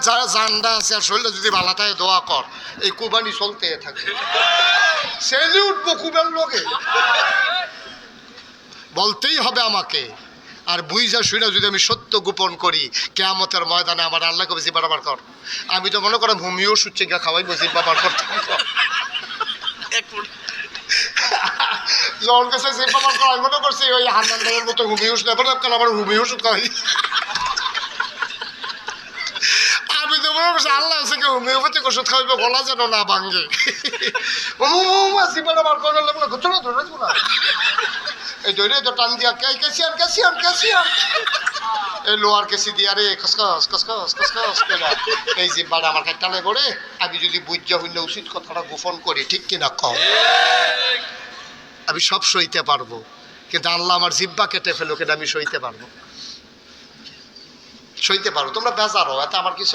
যা জান্ডা আছে আর শরীরে যদি বালাটায় দোয়া কর, এই কুরবানি চলতে থাকে। সেলি উঠবো কুবের লোকে, বলতেই হবে আমাকে। আর বুঝা শুনে যদি আমি সত্য গোপন করি, কিয়ামতের ময়দানে আমার আল্লাহকে বেশি বারবার কর। আমি তো মনে করলাম হোমিও সুচ্ছে গা খাওয়াই বসি বাবার করতাম। যখন কাছে যে বাবার করাই মনে করছি ওই হান্নান ভাইয়ের মতো হোমিও ওষুধ, এখন আবার হোমিও ওষুধ খাওয়াই। আমি তো মনে করছি আল্লাহ আছে কি হোমিওপ্যাথিক ওষুধ খাওয়াইবে, গলা যেন না ভাঙ্গে। আমার করার লাগলো ঘুরতে না ধরে না, এই দৈরে তো টান দিয়া ক্যাসিয়ান ক্যাসিয়ান ক্যাসিয়ান, এই লোহার কেসি দিয়া রে খসখস খসখস খসখস করে এই জিব্বাটা আমার কাটালে করে। আমি যদি বুঝা হইলে উচিত কথাটা গোপন করি, ঠিক কিনা কম, আমি সব সইতে পারবো, কিন্তু আল্লাহ আমার জিব্বা কেটে ফেলো, কিন্তু আমি সইতে পারবো, সইতে পারবো। তোমরা বেজার হো, এতে আমার কিছু